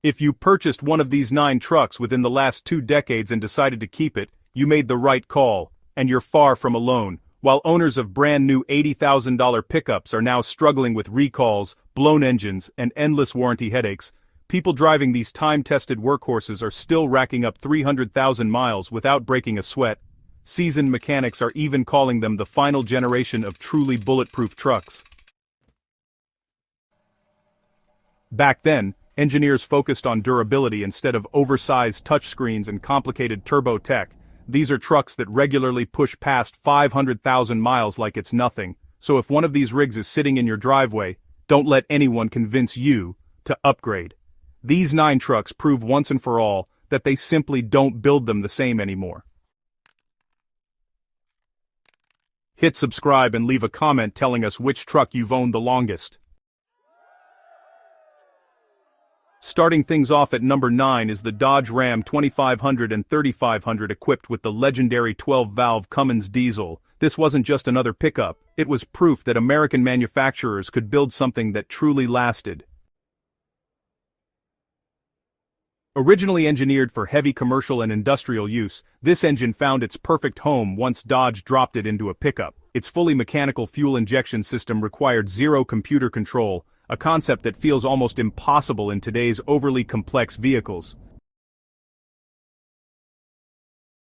If you purchased one of these 9 trucks within the last 2 decades and decided to keep it, you made the right call, and you're far from alone. While owners of brand new $80,000 pickups are now struggling with recalls, blown engines, and endless warranty headaches, people driving these time-tested workhorses are still racking up 300,000 miles without breaking a sweat. Seasoned mechanics are even calling them the final generation of truly bulletproof trucks. Back then, engineers focused on durability instead of oversized touchscreens and complicated turbo tech. These are trucks that regularly push past 500,000 miles like it's nothing, so if one of these rigs is sitting in your driveway, don't let anyone convince you to upgrade. These 9 trucks prove once and for all that they simply don't build them the same anymore. Hit subscribe and leave a comment telling us which truck you've owned the longest. Starting things off at number 9 is the Dodge Ram 2500 and 3500 equipped with the legendary 12-valve Cummins diesel. This wasn't just another pickup, it was proof that American manufacturers could build something that truly lasted. Originally engineered for heavy commercial and industrial use, this engine found its perfect home once Dodge dropped it into a pickup. Its fully mechanical fuel injection system required zero computer control, a concept that feels almost impossible in today's overly complex vehicles.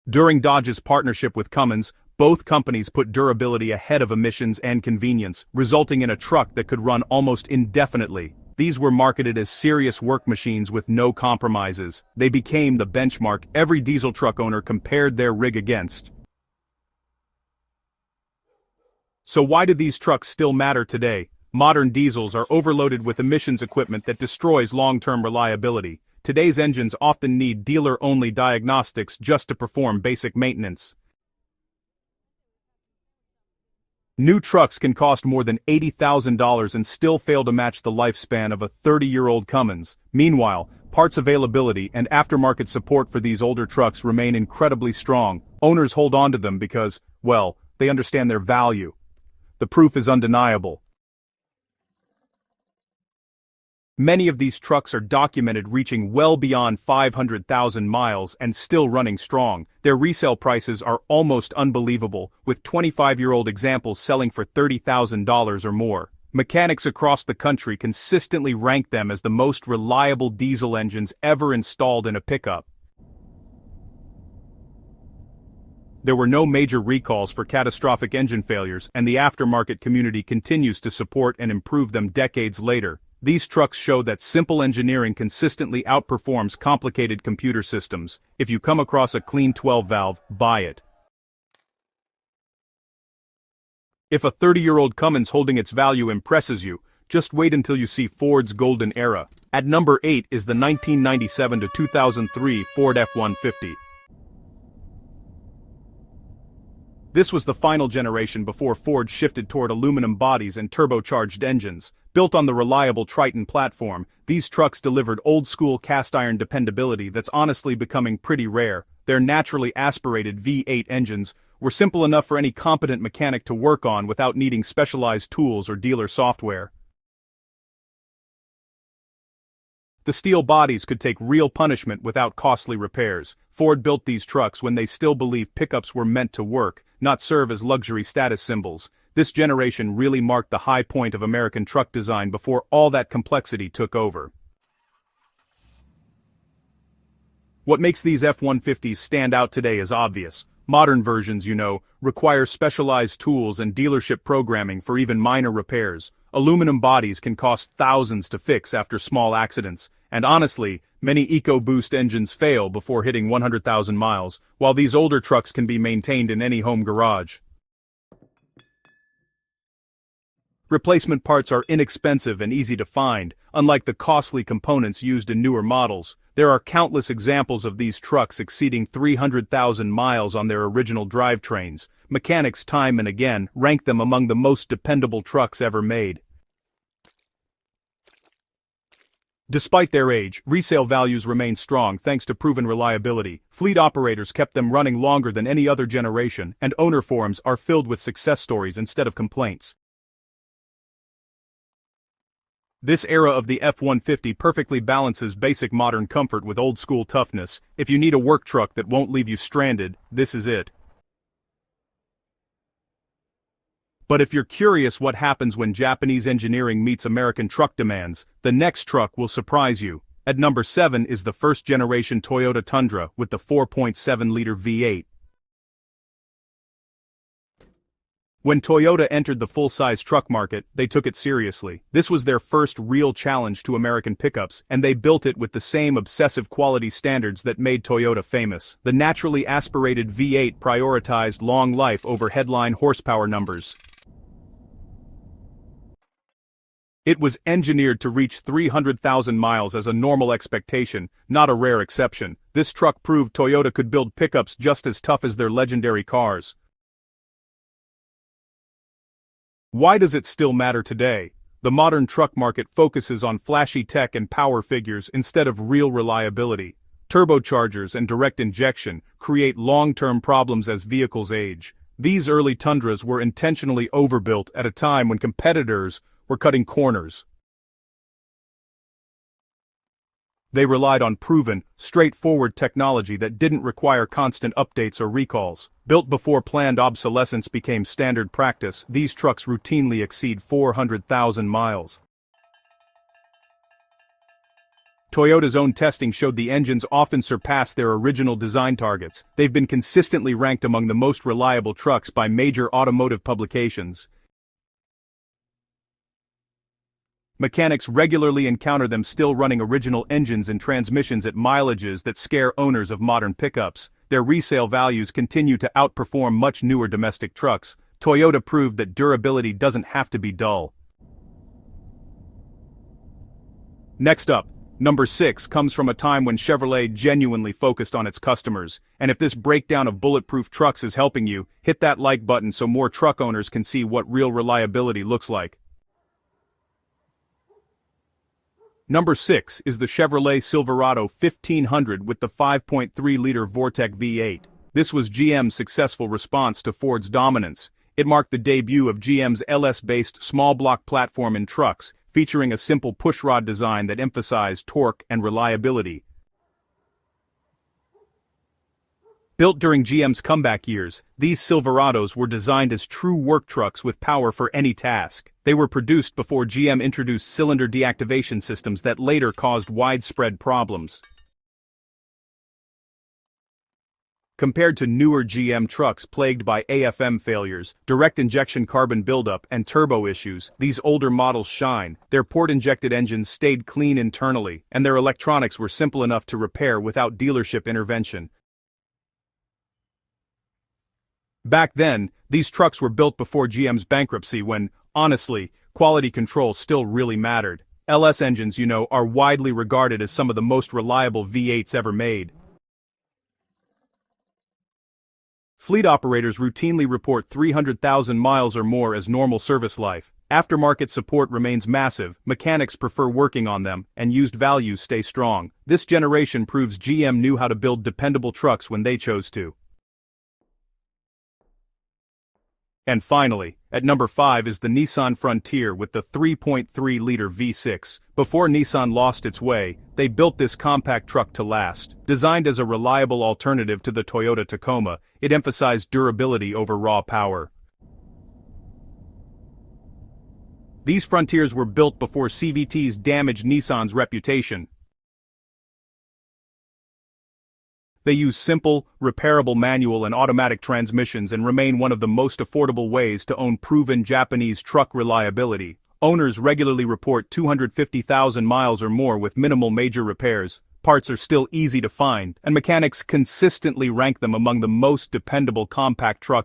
During Dodge's partnership with Cummins, both companies put durability ahead of emissions and convenience, resulting in a truck that could run almost indefinitely. These were marketed as serious work machines with no compromises. They became the benchmark every diesel truck owner compared their rig against. So why do these trucks still matter today? Modern diesels are overloaded with emissions equipment that destroys long-term reliability. Today's engines often need dealer-only diagnostics just to perform basic maintenance. New trucks can cost more than $80,000 and still fail to match the lifespan of a 30-year-old Cummins. Meanwhile, parts availability and aftermarket support for these older trucks remain incredibly strong. Owners hold on to them because, well, they understand their value. The proof is undeniable. Many of these trucks are documented reaching well beyond 500,000 miles and still running strong. Their resale prices are almost unbelievable, with 25-year-old examples selling for $30,000 or more. Mechanics across the country consistently rank them as the most reliable diesel engines ever installed in a pickup. There were no major recalls for catastrophic engine failures, and the aftermarket community continues to support and improve them decades later. These trucks show that simple engineering consistently outperforms complicated computer systems. If you come across a clean 12-valve, buy it. If a 30-year-old Cummins holding its value impresses you, just wait until you see Ford's golden era. At number 8 is the 1997 to 2003 Ford F-150. This was the final generation before Ford shifted toward aluminum bodies and turbocharged engines. Built on the reliable Triton platform, these trucks delivered old-school cast-iron dependability that's honestly becoming pretty rare. Their naturally aspirated V8 engines were simple enough for any competent mechanic to work on without needing specialized tools or dealer software. The steel bodies could take real punishment without costly repairs. Ford built these trucks when they still believed pickups were meant to work, not serve as luxury status symbols. This generation really marked the high point of American truck design before all that complexity took over. What makes these F-150s stand out today is obvious. Modern versions, require specialized tools and dealership programming for even minor repairs. Aluminum bodies can cost thousands to fix after small accidents, and honestly, many EcoBoost engines fail before hitting 100,000 miles, while these older trucks can be maintained in any home garage. Replacement parts are inexpensive and easy to find, unlike the costly components used in newer models. There are countless examples of these trucks exceeding 300,000 miles on their original drivetrains. Mechanics time and again rank them among the most dependable trucks ever made. Despite their age, resale values remain strong thanks to proven reliability. Fleet operators kept them running longer than any other generation, and owner forums are filled with success stories instead of complaints. This era of the F-150 perfectly balances basic modern comfort with old-school toughness. If you need a work truck that won't leave you stranded, this is it. But if you're curious what happens when Japanese engineering meets American truck demands, the next truck will surprise you. At number 7 is the first-generation Toyota Tundra with the 4.7-liter V8. When Toyota entered the full-size truck market, they took it seriously. This was their first real challenge to American pickups, and they built it with the same obsessive quality standards that made Toyota famous. The naturally aspirated V8 prioritized long life over headline horsepower numbers. It was engineered to reach 300,000 miles as a normal expectation, not a rare exception. This truck proved Toyota could build pickups just as tough as their legendary cars. Why does it still matter today? The modern truck market focuses on flashy tech and power figures instead of real reliability. Turbochargers and direct injection create long-term problems as vehicles age. These early Tundras were intentionally overbuilt at a time when competitors were cutting corners. They relied on proven, straightforward technology that didn't require constant updates or recalls. Built before planned obsolescence became standard practice, these trucks routinely exceed 400,000 miles. Toyota's own testing showed the engines often surpass their original design targets. They've been consistently ranked among the most reliable trucks by major automotive publications. Mechanics regularly encounter them still running original engines and transmissions at mileages that scare owners of modern pickups. Their resale values continue to outperform much newer domestic trucks. Toyota proved that durability doesn't have to be dull. Next up, number 6 comes from a time when Chevrolet genuinely focused on its customers. And if this breakdown of bulletproof trucks is helping you, hit that like button so more truck owners can see what real reliability looks like. Number 6 is the Chevrolet Silverado 1500 with the 5.3-liter Vortec V8. This was GM's successful response to Ford's dominance. It marked the debut of GM's LS-based small-block platform in trucks, featuring a simple pushrod design that emphasized torque and reliability. Built during GM's comeback years, these Silverados were designed as true work trucks with power for any task. They were produced before GM introduced cylinder deactivation systems that later caused widespread problems. Compared to newer GM trucks plagued by AFM failures, direct injection carbon buildup, and turbo issues, these older models shine. Their port-injected engines stayed clean internally, and their electronics were simple enough to repair without dealership intervention. Back then, these trucks were built before GM's bankruptcy when, honestly, quality control still really mattered. LS engines, are widely regarded as some of the most reliable V8s ever made. Fleet operators routinely report 300,000 miles or more as normal service life. Aftermarket support remains massive, mechanics prefer working on them, and used values stay strong. This generation proves GM knew how to build dependable trucks when they chose to. And finally, at number 5 is the Nissan Frontier with the 3.3-liter V6. Before Nissan lost its way, they built this compact truck to last. Designed as a reliable alternative to the Toyota Tacoma, it emphasized durability over raw power. These Frontiers were built before CVTs damaged Nissan's reputation. They use simple, repairable manual and automatic transmissions and remain one of the most affordable ways to own proven Japanese truck reliability. Owners regularly report 250,000 miles or more with minimal major repairs. Parts are still easy to find, and mechanics consistently rank them among the most dependable compact trucks.